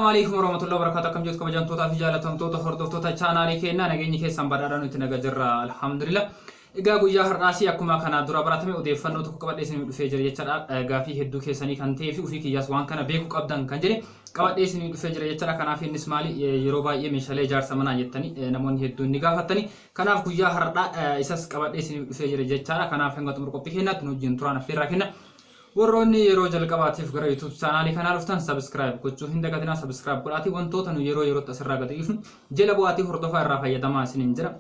عليكم ورحمة الله وبركاته. كم جزء كبجان توتا في جالتهم توتا هردو توتا channel كينا نجيني كيسان بدارانو يتناجر الحمد لله. إجا قويا هرناسي أكما كان دورا براتمي وديفنو تكوكبات اسمي فجر يتشرا غافي هدو كيساني كان تيفي وفي كياس وان كان بيكو أبدان كنجري كبات اسمي فجر يتشرا كان في نسمالي يروبا يمشالي جار سمنا يتني نمون هدو نيغافتني كان في قويا هرنا إساس كبات اسمي فجر يتشرا كان في هنغت مركوبي هنا تنوجين ترانا في راكنا وروني يرو جلقباتي في يوتيوب channel كان عرفتان سبسكرايب كوتشو هندا كدنا سبسكرايب كلاتي وانتو تنو يرو تسرع قديفن جلبواتي هردوفا الرافع يدما سننجرا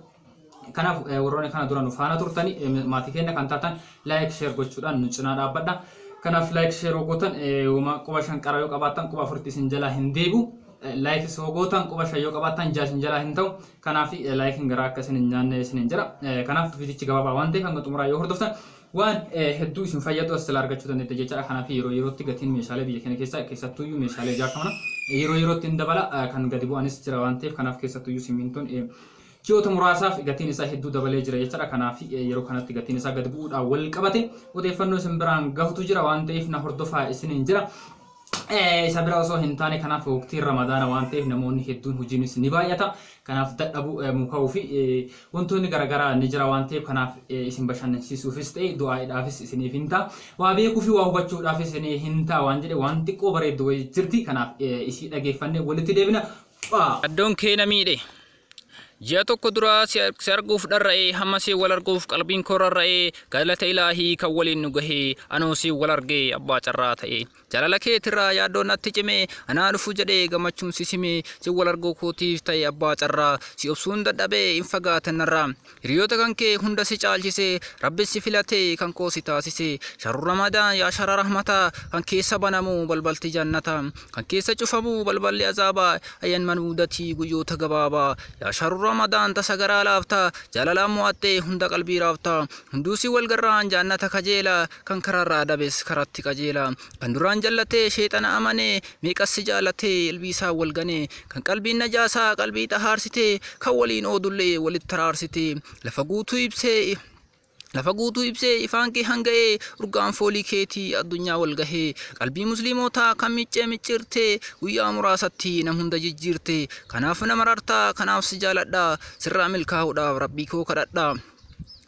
كان وروني كان دورانو فانا تورتاني ماتي كينا كان تاتان لايك شير كوتشو دان نچنا دابدا كان لايك شير وغوتان وما قواشان قرايو قباتان قبا فرتي سنجلا هنديبو لايك سوغوتان قبا شيو قباتان جا سنجلا هندو كان في لايك غرا كسننجان سننجرا كان في فيديو غبا وانتي كان تمرا يو هردوفتان وان هدو اسم فايدو استلارغا چوتن تجچا خنا في يرو تيغتين ميشاله بي كن كيسا تويو ميشاله جاكمنا يرو تندبلا كان غديبو انس جراوانتي كان في كيسا تويو سيمنتون چوت مراساف غتين سا هدو دبل جرا يچا كان في يرو كان تيغتين سا غدبو اول قبته وديفنو سمبران غفتو جراوانتي فنا هردوفا اسنين جرا سبرا وصو هنتاني كان في وقت رمضان وانتي نمون هدون هجينس نبايتا كان في دابو مكوفي وانتوني غرغرا نجرا وانتي كان في اسم بشان سيسو فيستي دعاء دافس سني فينتا وابيكو في واو بچو دافس سني هنتا وانجدي وانتي كو بري دوي جرتي كان اسي دغيفن ولتي ديبنا ادون كينا ميدي جاتو كدرا سيرغوف درئي همسي ولرغوف قلبين كوررئي قالت إلهي كولين نغهي أنوسي ولرغي أبا چراتئي جلالكي ترى يادو نتجمي أنا رفو جدي غمچون سيسمي سي ولرغو كوتيف تاي أبا چرا سي أبسون ددبي انفقات النرام ريوتا كانكي هندا سي چالجسي ربي سفلاتي كانكو ستاسي شهر رمضان يا شهر رحمتا كانكي سبنمو بلبلتي جنتا كانكي سچفمو بلبل عذابا أين منودتي غيوتا غبابا يا شهر رمضان تسغرا لافتا جلالا مواتي هندا قلبي رافتا هندوسي والغران جنتا كجيلا كان كرارا دبس كراتي كجيلا كندران جلته شيطان امنه ميقس جالته البيسا والغني كان قلبي نجاسا قلبي طهارسته كولين اودله ولترارسته لفقوتو إبسي إفانكي هنگئي رقام فولي كيتي الدنيا والغهي قلبي مسلموتا كميچه مچرته ويا مراساتي نمهند ججيرته كناف نمرارتا كناف سجالتا سر ملكاو دا ربي كو كددا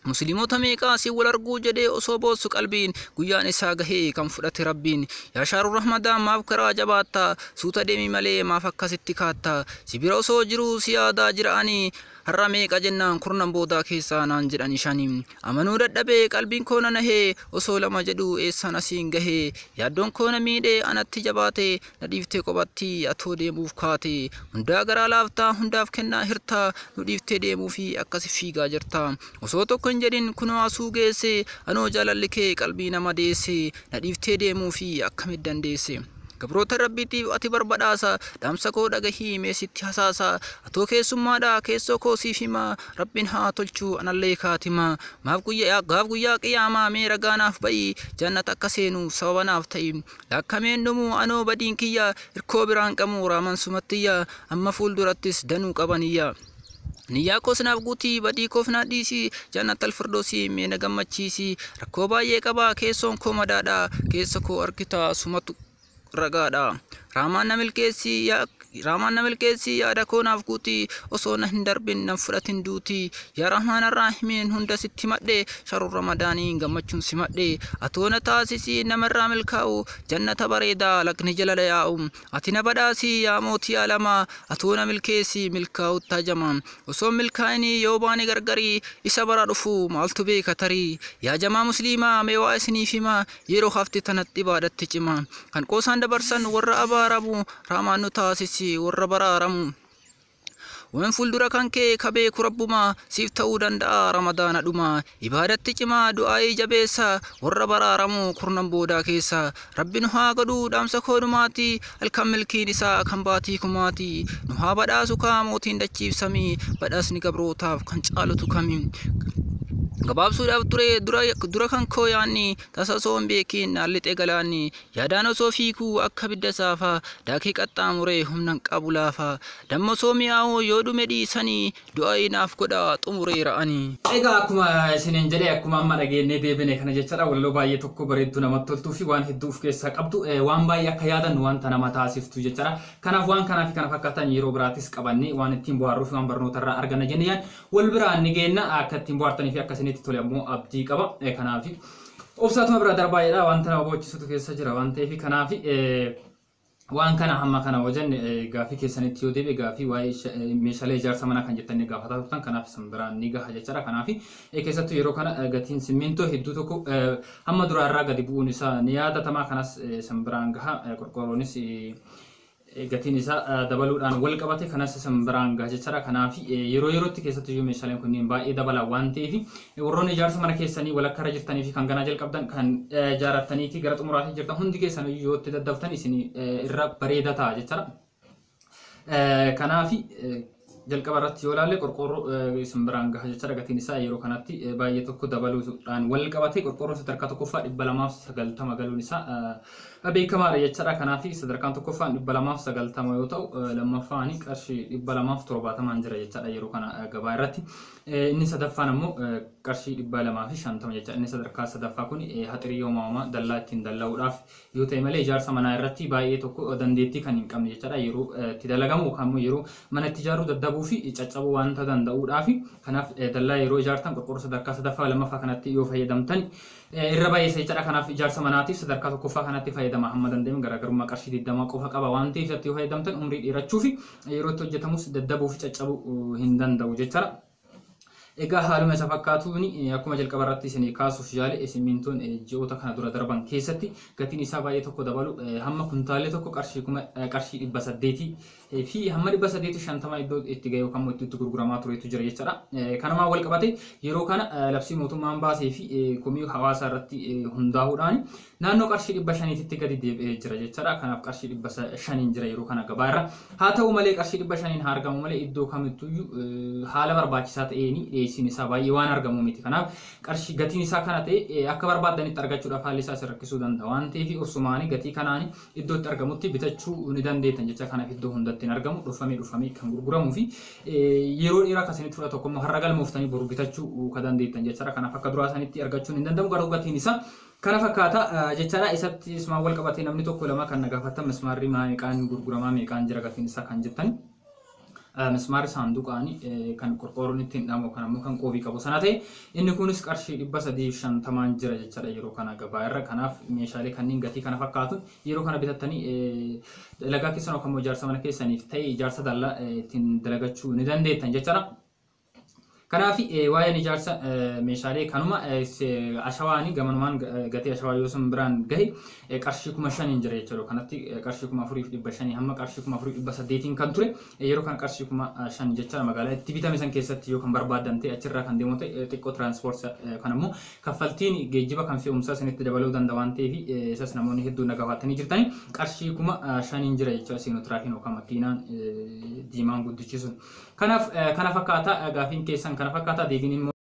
مسلموتا ميقا سي ولرغو جدي أصوبو سو قلبين قيان إسا غهي كم فرات ربين يا شهر رمضان ما بكرا جباتا سوتا ديمي ملي ما فكا ستكاتا سبيرو سو جرو سيادا جراني هرمي قجنان كرنان بودا كيسانان جراني شانيم أمنو ردبي قلبين كونا نهي أصول مجدو إيسان أسين غهي يادون كونا ميدي أنا تجباتي نديفتي قباتي أتو دي موفكاتي هندا غرا لافتا هندا فكنا هرتا نديفتي دي موفي أكاسي فيغا جرتا وصوتو كنجرين كنو أسو غيسي أنو جلالكي قلبي نمديسي نديفتي دي موفي أكامدن ديسي قبروت ربيتي واتي بربداسا دامسكو دغهي ميسيتي حساسا اتو كيسمادا كيسوكو سيفيما ربنا تلچو ان الله خاتما مافقيا غافقيا قياما ميرغانا فبي جنة كسينو سوبنا فتي لكمن نمو انو بدينكيا ركوبران قمورا من سمتيا اما فول درتس دنو قبنيا نياكو سنافغوتي بدي كوفنا ديسي جنة الفردوسي مينا غمچيسي ركوبا يقبا كيسون كومدادا كيسكو اركتا سمتو رغادا رامان نملكيسي يا دكو نافقوتي وصونا هندربين نفرتين دوتي يا رحمن الرحيمين هندا ستي مدي شهر رمضاني غمچون سمدي اتونا تاسيسي نمر ملكاو جنة بريدا لكن جلال ياوم اتنا بداسي يا موتي علما اتونا ملكيسي ملكاو تاجما وصوم ملكايني يوباني غرغري اسبرا دفو مالتو بي كتري يا جما مسلمة ميواسني فيما يرو خفتي تنت عبادت تجما كان قوسان دبرسن ور أباربو رامان تاسيسي وربرارم ومن فولدرا كانكي كبي كربما سيفتو دندا رمضان دوما عبادت تجما دعاي جبيسا وربرارم كرنم بودا كيسا ربي نها قدو دامسا كودماتي الكمل كينيسا كمباتي كماتي نها بدا سكا موتين دچيف سمي بداس نقبرو تاف كنچالو تكمي gabaabsuudhaaf dura kan koo yaanni tasa osoo hin beekiin naallixee galaanni yaadaan osoo fiiguu akka bidda saafaa daakii qaxxaamuree humnan qabu laafaa damma osoo mi'aawoo yoo dhume dhiisanii du'a inaaf godha xumuree ra'anii. Egaa akkuma isiniin jedhee akkuma amma dhageenyee deebine kana jechaadha walaloo baay'ee tokko bareedduu namatti toltuu fi waan hedduu of keessaa qabdu waan baay'ee akka yaadannu wanta nama taasiftu jechaadha. Kanaaf waan kanaa fi kana fakkaatan yeroo biraattis qabannee waan ittiin bohaarruu fi waan barnoota irraa arganna jennee wal biraan ni geenna akka ittiin bohaartanii fi akka isinitti tole ammoo abdii qaba. Kanaaf obsaatuma bira darbaayedha wanta nama bohaarsutu keessa jira waan ta'eef kanaaf waan kana hamma kana wajan gaafii keessanitti yoo deebi'e gaafii waa'ee meeshaalee ijaarsa manaa kan jettanii gaafataa turtan kanaaf isin biraan ni gaha jechaadha. Kanaaf keessattuu yeroo kana gatiin simmintoo hedduu tokko hamma duraarraa gadi bu'uun isaa ni yaadatama. Kanas isin biraan gaha qorqorroonis gatiin isaa dabaluudhaan wal qabate kanas isin biraan gaha jechaadha. Kanaaf yeroo yerootti keessattuu meeshaaleen kunniin baay'ee dabala waan ta'eef warroonni ijaarsa mana keessanii walakka irra jirtanii fi kan ganaa jalqabdan kan ijaarrattanii fi gara xumuraatii jirtan hundi keessan yoo itti daddaftan isin irra bareeda ta'a jechaadha. Kanaaf jalqaba irratti yoo ilaalle qorqorroo isin biraan gaha jechaadha. Gatiin isaa yeroo kanatti baay'ee tokko dabaluudhaan wal qabate qorqorroo sadarkaa tokkoffaa 290 galuun isaa beekamaadha jechaadha. Kanaaf sadarkaan tokkoffaan 290 yoo ta'u lammaffaan qarshii 270 jira jechaadha yeroo kana gabaa irratti. Inni sadaffaan ammoo qarshii 250 jechaadha. Inni sadarkaa sadaffaa kun haxirii uumamaa dallaa ittiin dalla'uudhaaf yoo ta'e malee ijaarsa manaa irratti baay'ee tokko dandeettii kan hin qabne jechaadha. Yeroo itti dalagamu yookaan yeroo mana itti ijaaruu dadhabuu fi caccabuu wanta danda'uudhaaf kanaaf dallaa yeroo ijaartan qorqorroo sadarkaa sadaffaa lammaffaa kanatti yoo fayyadamtan irra baay'ee jechaadha. Kanaaf ijaarsa manaatiif sadarkaa tokkoffaa kanatti fayyadama hamma dandeenye garaagarummaa qarshii 20 qofa qaba waan ta'eef yoo fayyadamtan umrii dheerachuu fi yeroo itti hojjetamus dadhabuu fi caccabuu hin danda'u jechaadha. Egaa haaluma isa fakkaatuun akkuma jalqaba irratti isin kaasuuf yaale simmintoon ji'oota kana dura darban keessatti gatiin isaa baay'ee tokko dabalu hamma kuntaalee tokko qarshii 800 fi hamma 850 iddoo itti ga'e yookaan itti gurguramaa turetu jira jechaadha. Kanumaan wal qabate yeroo kana labsii mootummaan baasee fi komii hawaasaa irratti hundaa'uudhaan naannoo qarshii 500tti gadi deebi'ee jira jechaadha. Kanaaf qarshii 500 jira yeroo kana gabaarra. Haa ta'u malee qarshii 500 haa argamu malee iddoo kamittuyyuu haala barbaachisaa ta'een dhiyeessiin isaa baay'ee waan argamu miti. Kanaaf qarshii gatiin isaa kana ta'e akka barbaadanitti argachuudhaaf haalli isaa rakkisuu danda'a waan ta'eef osumaanii gatii kanaan iddoo itti argamutti bitachuu ni dandeettan jecha. Kanaaf iddoo hundatti hin argamu dhufamee kan gurguramuu fi yeroo dheeraa akkasinitti fudhatu tokkommoo har'a galmooftanii boru bitachuu kan dandeettan jechaadha. Kanaaf akka duraa sanitti argachuun hin danda'amu garuu gatiin isaa kana fakkaata jechaadha. Isatti ismaan wal qabatee namni tokko lama kan nagaafatan mismaarri meeqaan gurguramaa meeqaan jira gatiin isaa kan jettan. Mismaarri saanduqaanii kan qorqorroon ittiin dhahamu kan ammoo kan qoobii qabu sana ta'e inni kunis qarshii 350 jira jechaadha yeroo kana gabaa irra. Kanaaf meeshaalee kanneen gatii kana fakkaatu yeroo kana bitattanii dalagaa keessan yookaan ijaarsa mana keessaniif ta'e ijaarsa dallaa ittiin dalagachuu ni dandeettan jechaadha. Kanaaf waa'een ijaarsa meeshaalee kanuma ashawaanii gamanumaan gatii ashawaa yoo sun biraan gahe qarshii 5,000 jira jechuudha. Kanatti qarshii 4,500 hamma qarshii 4,800 kan ture yeroo kan qarshii 5,000 jecha magaalaa itti bitame san keessatti yoo kan barbaadan ta'e achirraa kan deemu ta'e xiqqoo tiraanspoort kan ammoo kaffaltiin geejjiba kan fe'umsaa sanitti dabaluu danda'a waan ta'eef isas namoonni hedduun nagaafatanii jirtanii qarshii 5,000 jira jechuudha siinotiraakiin yookaan makiinaan diimaan guddichi sun. Kanaaf kana fakkaata gaafiin keessan kana fakkaata deebiin immoo